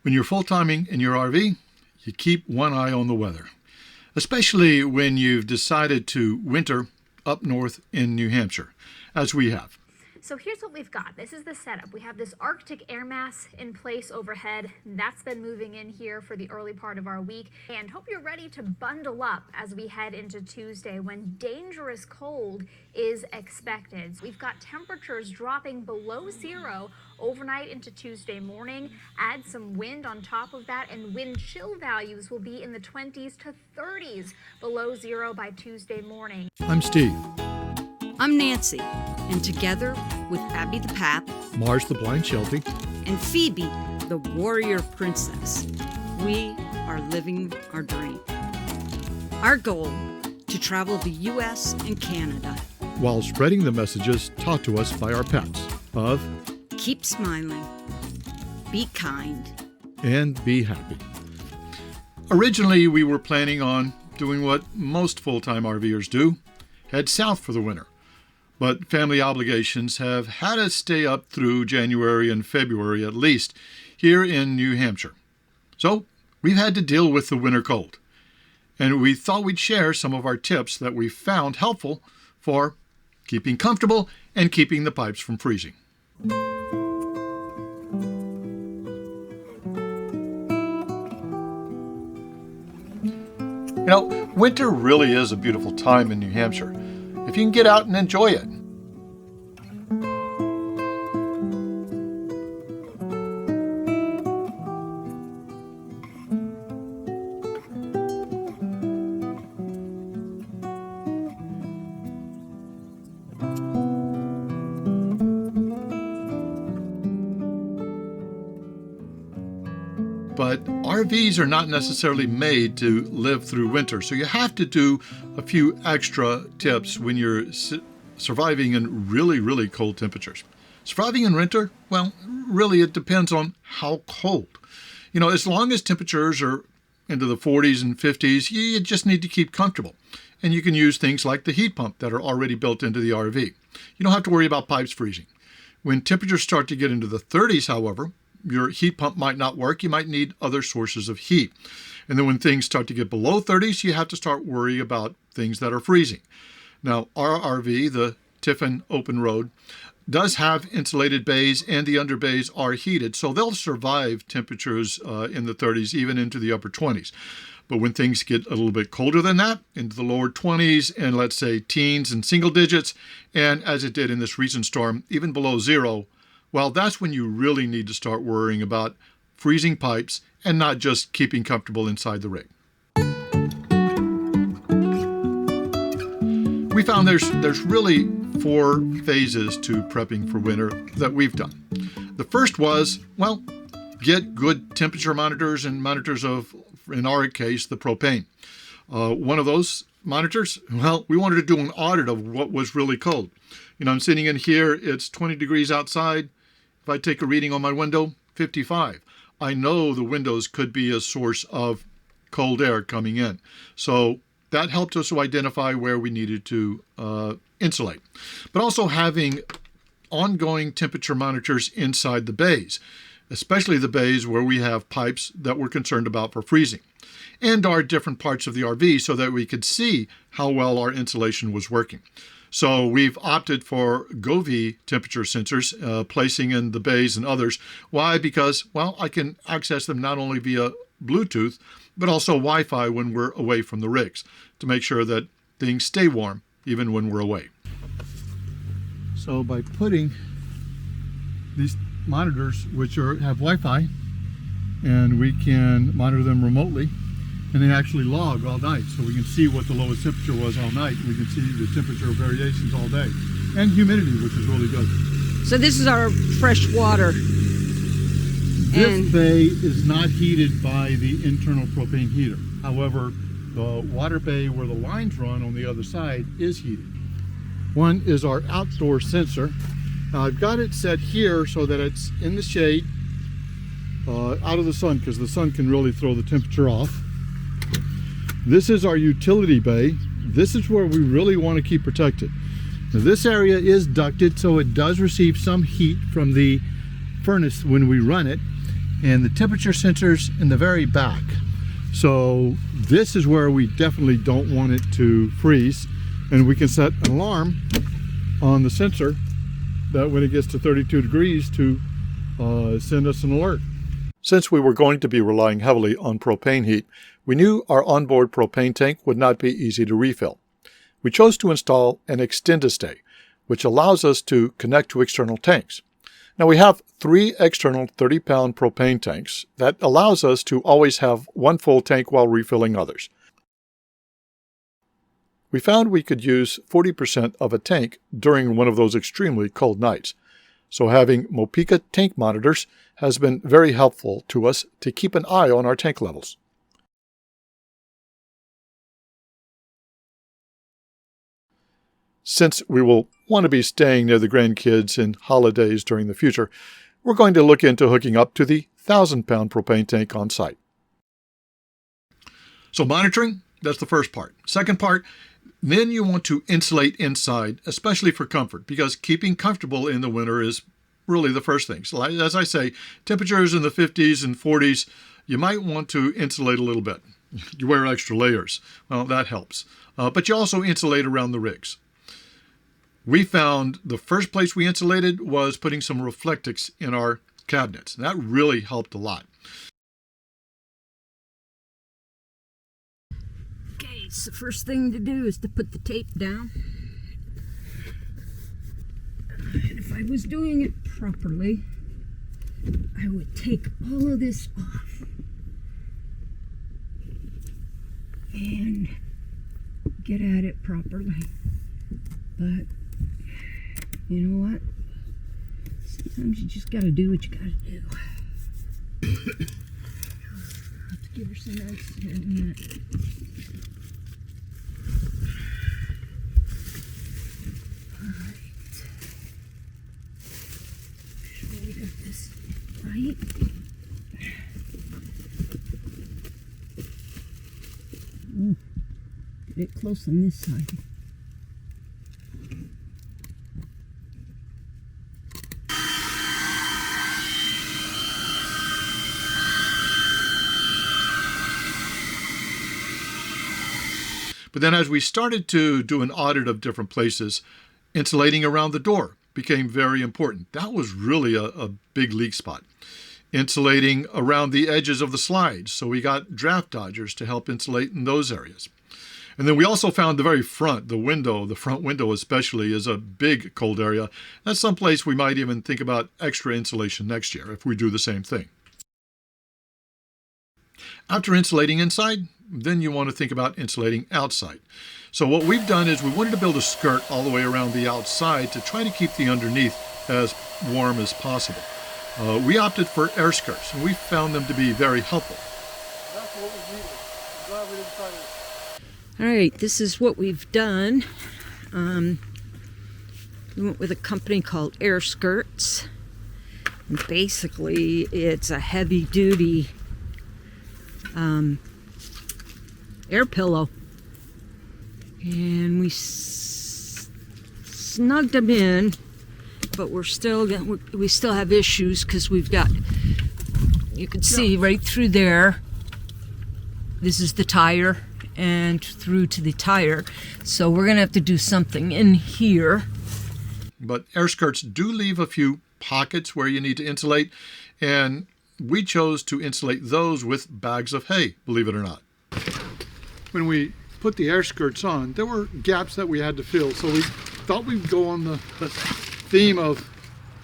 When you're full-timing in your RV, you keep one eye on the weather, especially when you've decided to winter up north in New Hampshire, as we have. So here's what we've got. This is the setup. We have this Arctic air mass in place overhead. That's been moving in here for the early part of our week. And hope you're ready to bundle up as we head into Tuesday when dangerous cold is expected. We've got temperatures dropping below zero overnight into Tuesday morning. Add some wind on top of that, and wind chill values will be in the 20s to 30s below zero by Tuesday morning. I'm Steve. I'm Nancy, and together with Abby the Pap, Mars the Blind Sheltie, and Phoebe the Warrior Princess, we are living our dream. Our goal, to travel the U.S. and Canada, while spreading the messages taught to us by our pets of keep smiling, be kind, and be happy. Originally, we were planning on doing what most full-time RVers do, head south for the winter. But family obligations have had us stay up through January and February at least here in New Hampshire. So we've had to deal with the winter cold. And we thought we'd share some of our tips that we found helpful for keeping comfortable and keeping the pipes from freezing. You know, winter really is a beautiful time in New Hampshire, if you can get out and enjoy it. But RVs are not necessarily made to live through winter, so you have to do a few extra tips when you're surviving in really, really cold temperatures. Surviving in winter, well, really it depends on how cold. You know, as long as temperatures are into the 40s and 50s, you just need to keep comfortable. And you can use things like the heat pump that are already built into the RV. You don't have to worry about pipes freezing. When temperatures start to get into the 30s, however, your heat pump might not work. You might need other sources of heat. And then when things start to get below 30s, you have to start worrying about things that are freezing. Now, our RV, the Tiffin Open Road, does have insulated bays, and the under bays are heated, so they'll survive temperatures in the 30s, even into the upper 20s. But when things get a little bit colder than that, into the lower 20s and let's say teens and single digits, and as it did in this recent storm, even below zero, well, that's when you really need to start worrying about freezing pipes and not just keeping comfortable inside the rig. We found there's really 4 phases to prepping for winter that we've done. The first was, well, get good temperature monitors and monitors of, in our case, the propane. One of those monitors, well, we wanted to do an audit of what was really cold. You know, I'm sitting in here, it's 20 degrees outside. If I take a reading on my window, 55. I know the windows could be a source of cold air coming in. So that helped us to identify where we needed to insulate. But also having ongoing temperature monitors inside the bays, especially the bays where we have pipes that we're concerned about for freezing, and our different parts of the RV so that we could see how well our insulation was working. So we've opted for Govee temperature sensors, placing in the bays and others. Why? Because, well, I can access them not only via Bluetooth, but also Wi-Fi when we're away from the rigs to make sure that things stay warm even when we're away. So by putting these monitors, which have Wi-Fi, and we can monitor them remotely, and they actually log all night, so we can see what the lowest temperature was all night. We can see the temperature variations all day, and humidity, which is really good. So this is our fresh water. This bay is not heated by the internal propane heater. However, the water bay where the lines run on the other side is heated. One is our outdoor sensor. Now I've got it set here so that it's in the shade, out of the sun, because the sun can really throw the temperature off. This is our utility bay. This is where we really want to keep protected. Now this area is ducted, so it does receive some heat from the furnace when we run it. and the temperature sensors in the very back. So this is where we definitely don't want it to freeze, and we can set an alarm on the sensor that when it gets to 32 degrees to send us an alert. Since we were going to be relying heavily on propane heat, we knew our onboard propane tank would not be easy to refill. We chose to install an extend-a-stay, which allows us to connect to external tanks. Now we have 3 external 30-pound propane tanks that allows us to always have one full tank while refilling others. We found we could use 40% of a tank during one of those extremely cold nights. So having Mopica tank monitors has been very helpful to us to keep an eye on our tank levels. Since we will want to be staying near the grandkids in holidays during the future, we're going to look into hooking up to the 1,000-pound propane tank on site. So monitoring, that's the first part. Second part, then you want to insulate inside, especially for comfort, because keeping comfortable in the winter is really the first thing. So as I say, temperatures in the 50s and 40s, you might want to insulate a little bit. You wear extra layers. Well, that helps. But you also insulate around the rigs. We found the first place we insulated was putting some reflectix in our cabinets. That really helped a lot. Okay, so the first thing to do is to put the tape down. And if I was doing it properly, I would take all of this off and get at it properly. But you know what? Sometimes you just gotta do what you gotta do. I'll have to give her some ice here in a minute. Alright. Make sure we got this right. Get it close on this side. But then as we started to do an audit of different places, insulating around the door became very important. That was really a big leak spot. Insulating around the edges of the slides. So we got draft dodgers to help insulate in those areas. And then we also found the very front, the front window especially, is a big cold area. That's someplace we might even think about extra insulation next year if we do the same thing. After insulating inside, then you want to think about insulating outside. So what we've done is we wanted to build a skirt all the way around the outside to try to keep the underneath as warm as possible. We opted for air skirts, and we found them to be very helpful. That's what we needed. I'm glad we didn't try this. All right, this is what we've done. We went with a company called Air Skirts. And basically, it's a heavy-duty air pillow, and we snugged them in, but we still have issues because we've got, you can see right through there, this is the tire and through to the tire, so we're gonna have to do something in here. But air skirts do leave a few pockets where you need to insulate, and we chose to insulate those with bags of hay, believe it or not. When we put the air skirts on, there were gaps that we had to fill, so we thought we'd go on the theme of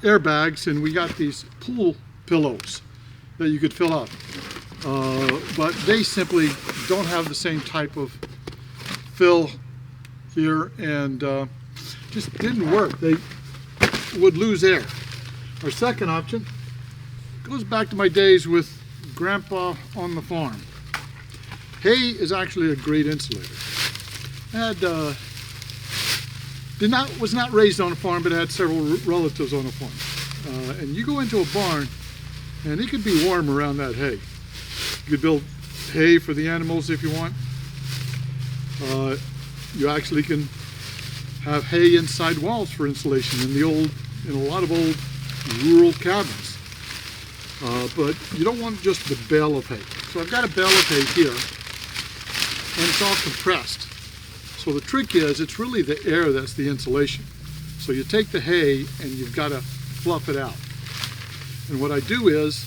airbags, and we got these pool pillows that you could fill up. But they simply don't have the same type of fill here, and just didn't work. They would lose air. Our second option goes back to my days with Grandpa on the farm. Hay is actually a great insulator. Was not raised on a farm, but had several relatives on a farm. And you go into a barn, and it could be warm around that hay. You could build hay for the animals if you want. You actually can have hay inside walls for insulation in a lot of old rural cabins. but you don't want just the bale of hay. So I've got a bale of hay here, and it's all compressed. So the trick is, it's really the air that's the insulation. So you take the hay and you've got to fluff it out. And what I do is,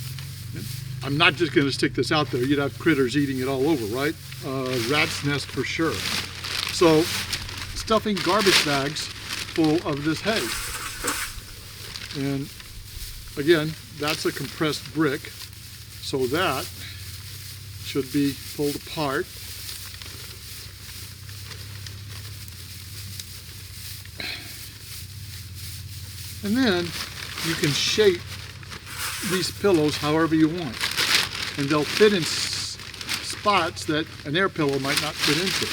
I'm not just going to stick this out there. You'd have critters eating it all over, right? Rat's nest for sure. So stuffing garbage bags full of this hay. And again, that's a compressed brick. So that should be pulled apart. And then you can shape these pillows however you want. And they'll fit in spots that an air pillow might not fit into.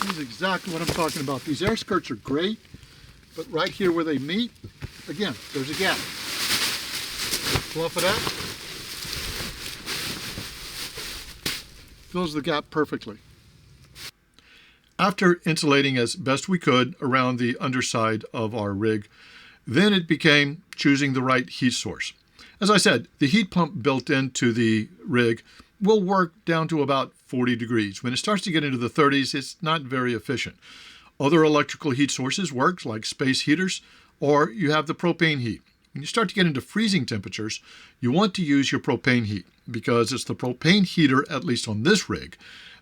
This is exactly what I'm talking about. These air skirts are great, but right here where they meet, again, there's a gap. Fluff it out. Fills the gap perfectly. After insulating as best we could around the underside of our rig, then it became choosing the right heat source. As I said, the heat pump built into the rig will work down to about 40 degrees. When it starts to get into the 30s, it's not very efficient. Other electrical heat sources work, like space heaters, or you have the propane heat. When you start to get into freezing temperatures, you want to use your propane heat because it's the propane heater, at least on this rig,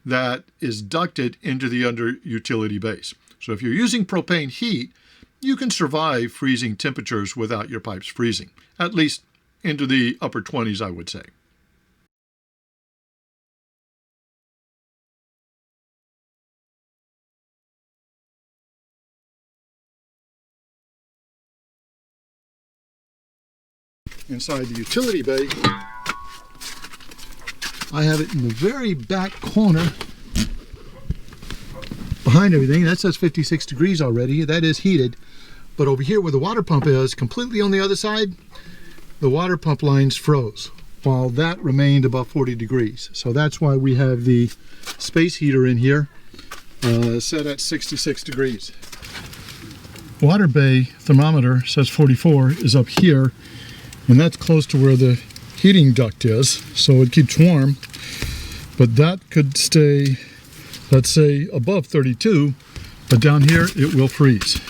that is ducted into the under utility base. So if you're using propane heat, you can survive freezing temperatures without your pipes freezing, at least into the upper 20s, I would say. Inside the utility bay, I have it in the very back corner behind everything. That says 56 degrees already. That is heated. But over here where the water pump is, completely on the other side, the water pump lines froze while that remained above 40 degrees. So that's why we have the space heater in here set at 66 degrees. Water bay thermometer says 44 is up here, and that's close to where the heating duct is, so it keeps warm. But that could stay, let's say, above 32, but down here it will freeze.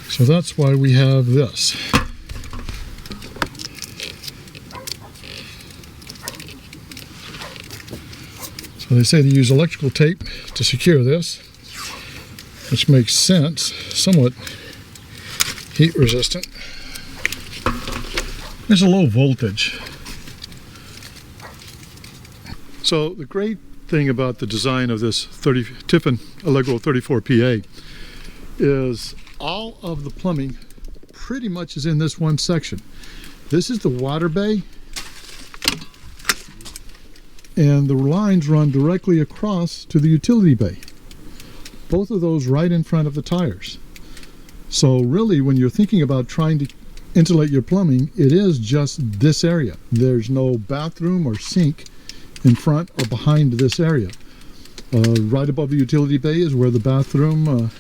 So that's why we have this. So they say to use electrical tape to secure this, which makes sense, somewhat heat resistant. There's a low voltage. So the great thing about the design of this Tiffin Allegro 34 PA is all of the plumbing pretty much is in this one section. This is the water bay, and the lines run directly across to the utility bay. Both of those right in front of the tires. So really, when you're thinking about trying to insulate your plumbing, it is just this area. There's no bathroom or sink in front or behind this area. Right above the utility bay is where the bathroom,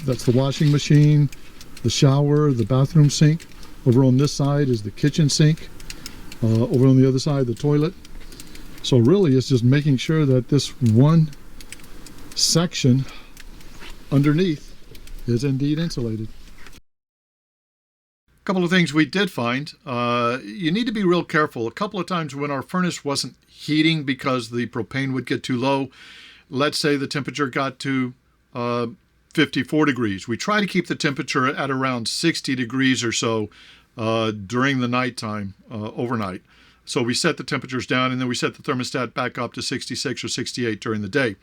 that's the washing machine, the shower, the bathroom sink. Over on this side is the kitchen sink. Over on the other side, the toilet. So really, it's just making sure that this one section underneath is indeed insulated. A couple of things we did find. You need to be real careful. A couple of times when our furnace wasn't heating because the propane would get too low, let's say the temperature got to 54 degrees. We try to keep the temperature at around 60 degrees or so during the nighttime, overnight. So we set the temperatures down, and then we set the thermostat back up to 66 or 68 during the day.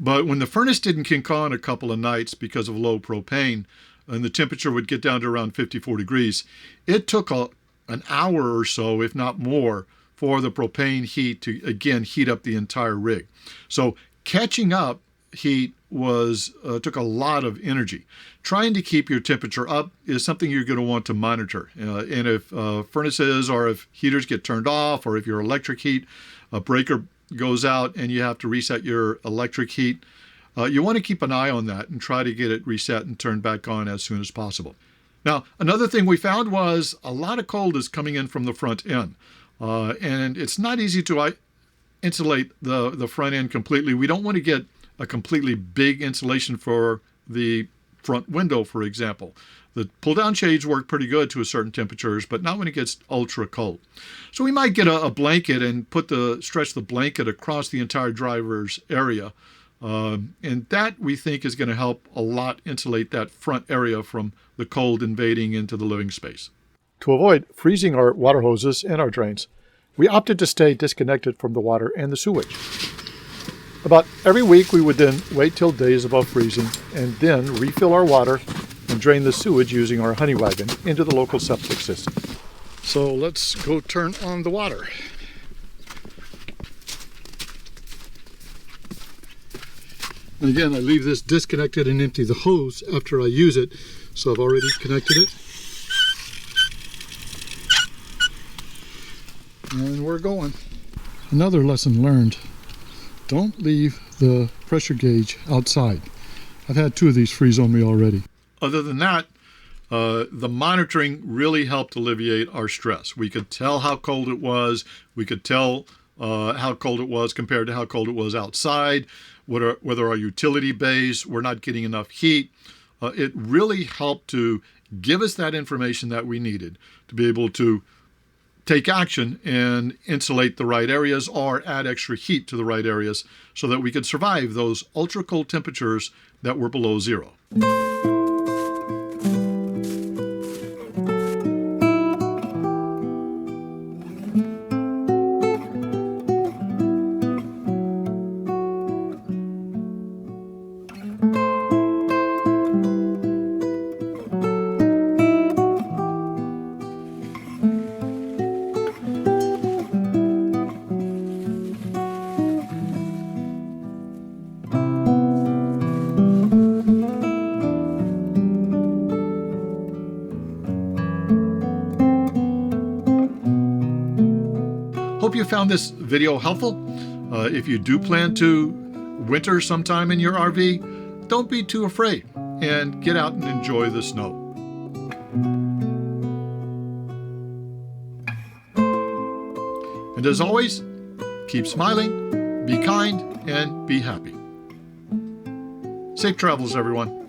But when the furnace didn't kick on a couple of nights because of low propane, and the temperature would get down to around 54 degrees, it took an hour or so, if not more, for the propane heat to, again, heat up the entire rig. So catching up heat took a lot of energy. Trying to keep your temperature up is something you're going to want to monitor. And if furnaces or if heaters get turned off, or if your electric heat breaker goes out and you have to reset your electric heat, you want to keep an eye on that and try to get it reset and turned back on as soon as possible. Now, another thing we found was a lot of cold is coming in from the front end. And it's not easy to insulate the front end completely. We don't want to get a completely big insulation for the front window, for example. The pull-down shades work pretty good to a certain temperatures, but not when it gets ultra cold. So we might get a blanket and stretch the blanket across the entire driver's area. And that, we think, is going to help a lot insulate that front area from the cold invading into the living space. To avoid freezing our water hoses and our drains, we opted to stay disconnected from the water and the sewage. About every week, we would then wait till days above freezing and then refill our water and drain the sewage using our honey wagon into the local septic system. So let's go turn on the water. And again, I leave this disconnected and empty the hose after I use it. So I've already connected it. And we're going. Another lesson learned. Don't leave the pressure gauge outside. I've had 2 of these freeze on me already. Other than that, the monitoring really helped alleviate our stress. We could tell how cold it was. We could tell how cold it was compared to how cold it was outside, whether our utility bays were not getting enough heat. It really helped to give us that information that we needed to be able to take action and insulate the right areas or add extra heat to the right areas so that we could survive those ultra cold temperatures that were below zero. Hope you found this video helpful. If you do plan to winter sometime in your RV, don't be too afraid and get out and enjoy the snow. And as always, keep smiling, be kind, and be happy. Safe travels, everyone.